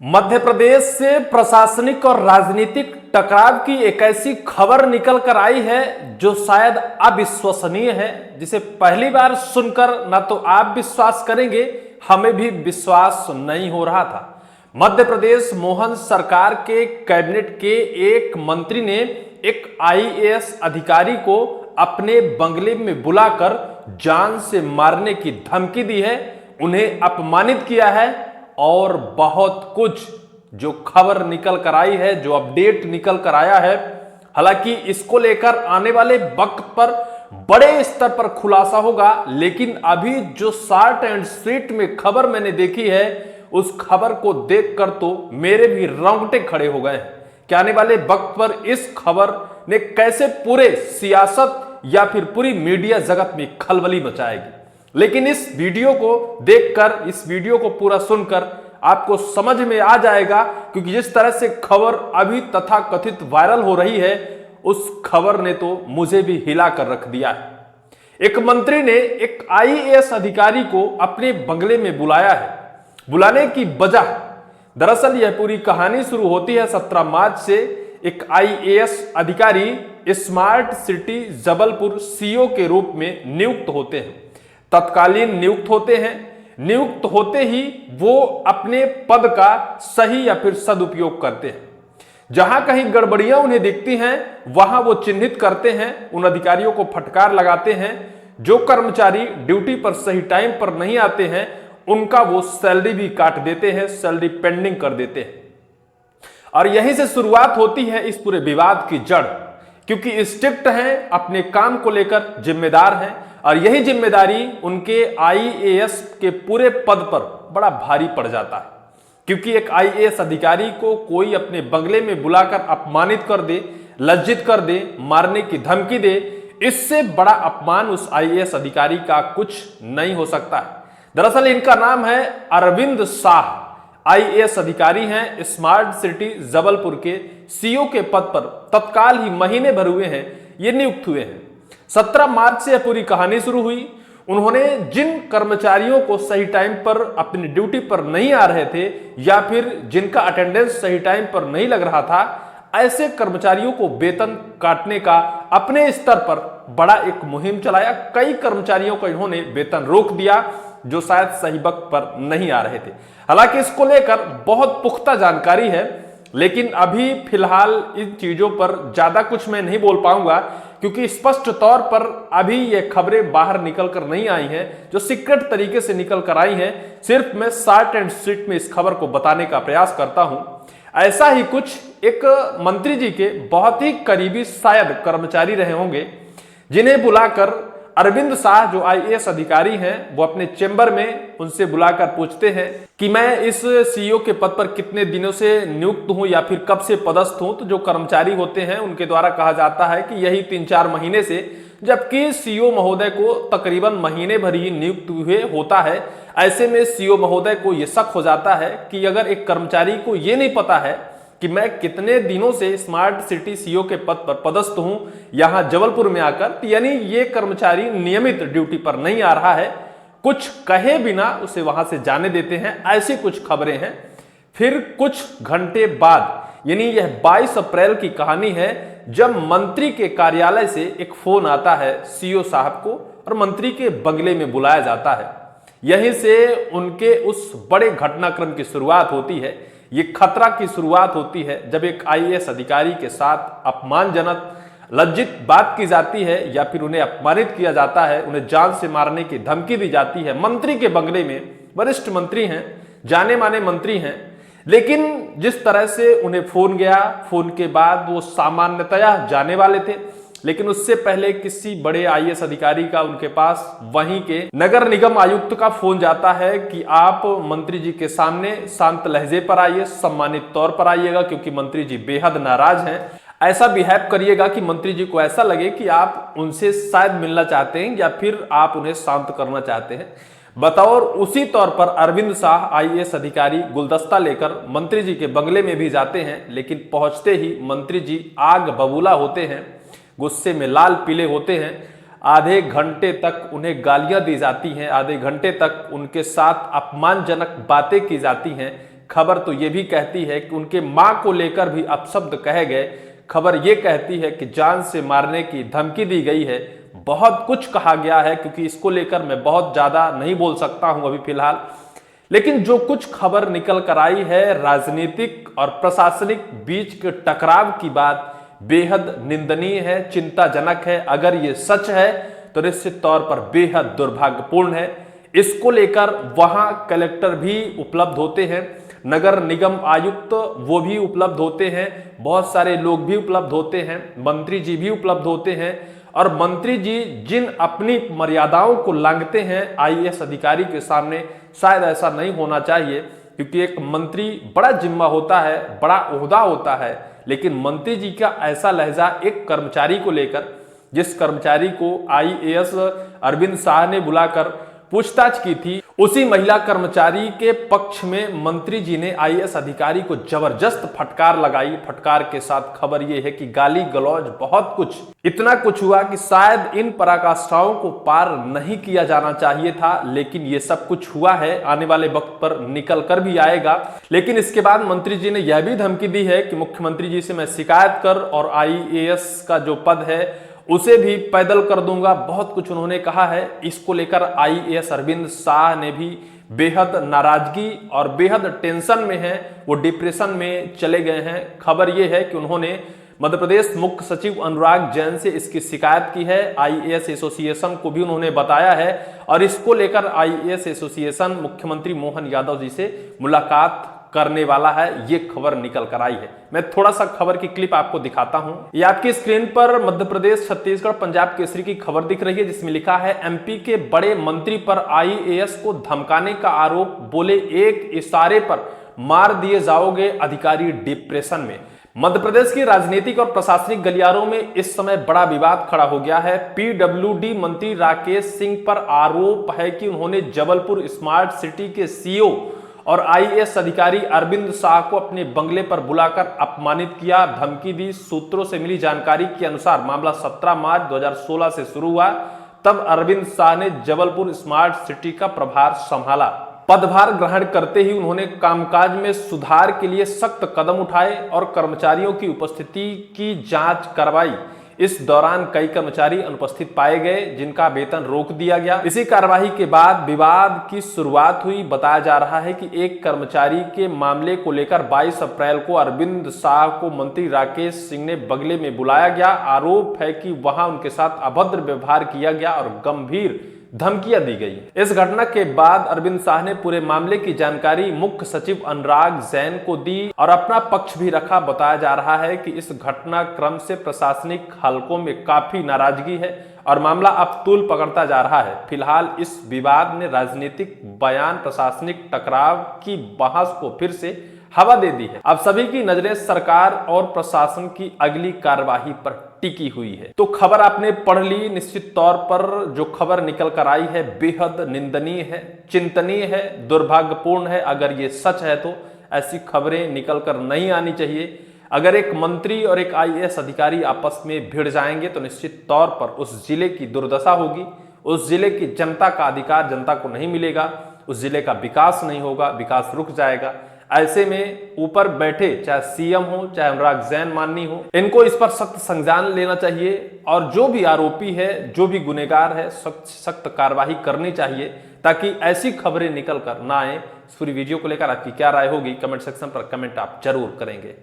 मध्य प्रदेश से प्रशासनिक और राजनीतिक टकराव की एक ऐसी खबर निकल कर आई है जो शायद अविश्वसनीय है, जिसे पहली बार सुनकर ना तो आप विश्वास करेंगे, हमें भी विश्वास नहीं हो रहा था। मध्य प्रदेश मोहन सरकार के कैबिनेट के एक मंत्री ने एक आईएएस अधिकारी को अपने बंगले में बुलाकर जान से मारने की धमकी दी है, उन्हें अपमानित किया है और बहुत कुछ जो खबर निकल कर आई है, जो अपडेट निकल कर आया है। हालांकि इसको लेकर आने वाले वक्त पर बड़े स्तर पर खुलासा होगा, लेकिन अभी जो शॉर्ट एंड स्वीट में खबर मैंने देखी है, उस खबर को देखकर तो मेरे भी रोंगटे खड़े हो गए कि आने वाले वक्त पर इस खबर ने कैसे पूरे सियासत या फिर पूरी मीडिया जगत में खलबली मचाएगी। लेकिन इस वीडियो को देखकर, इस वीडियो को पूरा सुनकर आपको समझ में आ जाएगा, क्योंकि जिस तरह से खबर अभी तथाकथित वायरल हो रही है, उस खबर ने तो मुझे भी हिला कर रख दिया है। एक मंत्री ने एक आईएएस अधिकारी को अपने बंगले में बुलाया है। बुलाने की वजह, दरअसल यह पूरी कहानी शुरू होती है 17 मार्च से। एक आईएएस अधिकारी स्मार्ट सिटी जबलपुर सीओ के रूप में नियुक्त होते हैं, तत्कालीन नियुक्त होते हैं। नियुक्त होते ही वो अपने पद का सही या फिर सदुपयोग करते हैं। जहां कहीं गड़बड़ियां उन्हें दिखती हैं, वहां वो चिन्हित करते हैं, उन अधिकारियों को फटकार लगाते हैं। जो कर्मचारी ड्यूटी पर सही टाइम पर नहीं आते हैं, उनका वो सैलरी भी काट देते हैं, सैलरी पेंडिंग कर देते हैं। और यहीं से शुरुआत होती है इस पूरे विवाद की जड़, क्योंकि स्ट्रिक्ट हैं, अपने काम को लेकर जिम्मेदार हैं, और यही जिम्मेदारी उनके आईएएस के पूरे पद पर बड़ा भारी पड़ जाता है। क्योंकि एक आईएएस अधिकारी को कोई अपने बंगले में बुलाकर अपमानित कर दे, लज्जित कर दे, मारने की धमकी दे, इससे बड़ा अपमान उस आईएएस अधिकारी का कुछ नहीं हो सकता है। दरअसल इनका नाम है अरविंद शाह, आईएएस अधिकारी हैं, स्मार्ट सिटी जबलपुर के सीओ के पद पर तत्काल ही महीने भर हुए हैं ये नियुक्त हुए हैं। 17 मार्च से पूरी कहानी शुरू हुई। उन्होंने जिन कर्मचारियों को सही टाइम पर अपनी ड्यूटी पर नहीं आ रहे थे, या फिर जिनका अटेंडेंस सही टाइम पर नहीं लग रहा था, ऐसे कर्मचारियों को वेतन काटने का अपने स्तर पर बड़ा एक मुहिम चलाया। कई कर्मचारियों को इन्होंने वेतन रोक दिया जो शायद सही वक्त पर नहीं आ रहे थे। हालांकि इसको लेकर बहुत पुख्ता जानकारी है, लेकिन अभी फिलहाल इन चीजों पर ज्यादा कुछ मैं नहीं बोल पाऊंगा, क्योंकि स्पष्ट तौर पर अभी ये खबरें बाहर निकल कर नहीं आई हैं, जो सीक्रेट तरीके से निकल कर आई हैं। सिर्फ मैं शॉर्ट एंड स्वीट में इस खबर को बताने का प्रयास करता हूं। ऐसा ही कुछ एक मंत्री जी के बहुत ही करीबी शायद कर्मचारी रहे होंगे, जिन्हें बुलाकर अरविंद शाह जो आईएएस अधिकारी हैं, वो अपने चेंबर में उनसे बुलाकर पूछते हैं कि मैं इस सीईओ के पद पर कितने दिनों से नियुक्त हूं या फिर कब से पदस्थ हूं। तो जो कर्मचारी होते हैं उनके द्वारा कहा जाता है कि यही 3-4 महीने से, जबकि सीईओ महोदय को तकरीबन महीने भर ही नियुक्त हुए होता है। ऐसे में सीईओ महोदय को यह शक हो जाता है कि अगर एक कर्मचारी को यह नहीं पता है कि मैं कितने दिनों से स्मार्ट सिटी सीईओ के पद पर पदस्थ हूं यहां जबलपुर में आकर, यानी ये कर्मचारी नियमित ड्यूटी पर नहीं आ रहा है, कुछ कहे बिना उसे वहां से जाने देते हैं। ऐसी कुछ खबरें हैं। फिर कुछ घंटे बाद, यानी यह 22 अप्रैल की कहानी है, जब मंत्री के कार्यालय से एक फोन आता है सीईओ साहब को और मंत्री के बंगले में बुलाया जाता है। यहीं से उनके उस बड़े घटनाक्रम की शुरुआत होती है। ये खतरा की शुरुआत होती है जब एक आईएएस अधिकारी के साथ अपमानजनक, लज्जित बात की जाती है, या फिर उन्हें अपमानित किया जाता है, उन्हें जान से मारने की धमकी दी जाती है। मंत्री के बंगले में, वरिष्ठ मंत्री हैं, जाने माने मंत्री हैं, लेकिन जिस तरह से उन्हें फोन गया, फोन के बाद वो सामान्यतया जाने वाले थे, लेकिन उससे पहले किसी बड़े आईएएस अधिकारी का उनके पास वहीं के नगर निगम आयुक्त का फोन जाता है कि आप मंत्री जी के सामने शांत लहजे पर आइए, सम्मानित तौर पर आइएगा, क्योंकि मंत्री जी बेहद नाराज हैं। ऐसा बिहेव करिएगा कि मंत्री जी को ऐसा लगे कि आप उनसे शायद मिलना चाहते हैं या फिर आप उन्हें शांत करना चाहते हैं। बतौर उसी तौर पर अरविंद शाह आईएएस अधिकारी गुलदस्ता लेकर मंत्री जी के बंगले में भी जाते हैं, लेकिन पहुंचते ही मंत्री जी आग बबूला होते हैं, गुस्से में लाल पीले होते हैं। आधे घंटे तक उन्हें गालियां दी जाती हैं, आधे घंटे तक उनके साथ अपमानजनक बातें की जाती हैं, खबर तो ये भी कहती है कि उनके मां को लेकर भी अपशब्द कहे गए। खबर ये कहती है कि जान से मारने की धमकी दी गई है। बहुत कुछ कहा गया है, क्योंकि इसको लेकर मैं बहुत ज्यादा नहीं बोल सकता हूं अभी फिलहाल। लेकिन जो कुछ खबर निकल कर आई है राजनीतिक और प्रशासनिक बीच के टकराव की बात बेहद निंदनीय है, चिंताजनक है। अगर ये सच है तो निश्चित तौर पर बेहद दुर्भाग्यपूर्ण है। इसको लेकर वहां कलेक्टर भी उपलब्ध होते हैं, नगर निगम आयुक्त वो भी उपलब्ध होते हैं, बहुत सारे लोग भी उपलब्ध होते हैं, मंत्री जी भी उपलब्ध होते हैं। और मंत्री जी जिन अपनी मर्यादाओं को लांघते हैं आईएएस अधिकारी के सामने, शायद ऐसा नहीं होना चाहिए, क्योंकि एक मंत्री बड़ा जिम्मा होता है, बड़ा ओहदा होता है। लेकिन मंत्री जी का ऐसा लहजा एक कर्मचारी को लेकर, जिस कर्मचारी को आईएएस अरविंद शाह ने बुलाकर पूछताछ की थी, उसी महिला कर्मचारी के पक्ष में मंत्री जी ने आईएएस अधिकारी को जबरदस्त फटकार लगाई। फटकार के साथ खबर यह है कि गाली गलौज बहुत कुछ, इतना कुछ हुआ कि शायद इन पराकाष्ठाओं को पार नहीं किया जाना चाहिए था। लेकिन ये सब कुछ हुआ है, आने वाले वक्त पर निकल कर भी आएगा। लेकिन इसके बाद मंत्री जी ने यह भी धमकी दी है कि मुख्यमंत्री जी से मैं शिकायत कर और आईएएस का जो पद है उसे भी पैदल कर दूंगा। बहुत कुछ उन्होंने कहा है। इसको लेकर आईएएस अरविंद शाह ने भी बेहद नाराजगी और बेहद टेंशन में है, वो डिप्रेशन में चले गए हैं। खबर ये है कि उन्होंने मध्य प्रदेश मुख्य सचिव अनुराग जैन से इसकी शिकायत की है। आईएएस एसोसिएशन को भी उन्होंने बताया है और इसको लेकर आईएएस एसोसिएशन मुख्यमंत्री मोहन यादव जी से मुलाकात करने वाला है। ये खबर निकल कर आई है। मैं थोड़ा सा खबर की क्लिप आपको दिखाता हूं। ये आपकी स्क्रीन पर मध्य प्रदेश, छत्तीसगढ़, पंजाब केसरी की खबर दिख रही है, जिसमें लिखा है एमपी के बड़े मंत्री पर आईएएस को धमकाने का आरोप, बोले एक इशारे पर मार दिए जाओगे, अधिकारी डिप्रेशन में। मध्य प्रदेश की राजनीतिक और प्रशासनिक गलियारों में इस समय बड़ा विवाद खड़ा हो गया है। पीडब्ल्यूडी मंत्री राकेश सिंह पर आरोप है कि उन्होंने जबलपुर स्मार्ट सिटी के सीईओ और आईएएस अधिकारी अरविंद शाह को अपने बंगले पर बुलाकर अपमानित किया, धमकी दी। सूत्रों से मिली जानकारी के अनुसार मामला 17 मार्च 2016 से शुरू हुआ। तब अरविंद शाह ने जबलपुर स्मार्ट सिटी का प्रभार संभाला। पदभार ग्रहण करते ही उन्होंने कामकाज में सुधार के लिए सख्त कदम उठाए और कर्मचारियों की उपस्थिति की जांच करवाई। इस दौरान कई कर्मचारी अनुपस्थित पाए गए, जिनका वेतन रोक दिया गया। इसी कार्यवाही के बाद विवाद की शुरुआत हुई। बताया जा रहा है कि एक कर्मचारी के मामले को लेकर 22 अप्रैल को अरविंद शाह को मंत्री राकेश सिंह ने बंगले में बुलाया गया। आरोप है कि वहां उनके साथ अभद्र व्यवहार किया गया और गंभीर धमकियां दी गई। इस घटना के बाद अरविंद शाह ने पूरे मामले की जानकारी मुख्य सचिव अनुराग जैन को दी और अपना पक्ष भी रखा। बताया जा रहा है कि इस घटनाक्रम से प्रशासनिक हलकों में काफी नाराजगी है और मामला अब तूल पकड़ता जा रहा है। फिलहाल इस विवाद ने राजनीतिक बयान, प्रशासनिक टकराव की बहस को फिर से हवा दे दी है। अब सभी की नजरें सरकार और प्रशासन की अगली कार्यवाही पर टिकी हुई है। तो खबर आपने पढ़ ली। निश्चित तौर पर जो खबर निकल कर आई है बेहद निंदनीय है, चिंतनीय है, दुर्भाग्यपूर्ण है। अगर ये सच है तो ऐसी खबरें निकल कर नहीं आनी चाहिए। अगर एक मंत्री और एक आईएएस अधिकारी आपस में भिड़ जाएंगे तो निश्चित तौर पर उस जिले की दुर्दशा होगी। उस जिले की जनता का अधिकार जनता को नहीं मिलेगा, उस जिले का विकास नहीं होगा, विकास रुक जाएगा। ऐसे में ऊपर बैठे चाहे सीएम हो चाहे अनुराग जैन माननी हो, इनको इस पर सख्त संज्ञान लेना चाहिए और जो भी आरोपी है, जो भी गुनहगार है, सख्त कार्रवाई करनी चाहिए, ताकि ऐसी खबरें निकल कर ना आए। इस पूरी वीडियो को लेकर आपकी क्या राय होगी कमेंट सेक्शन पर कमेंट आप जरूर करेंगे।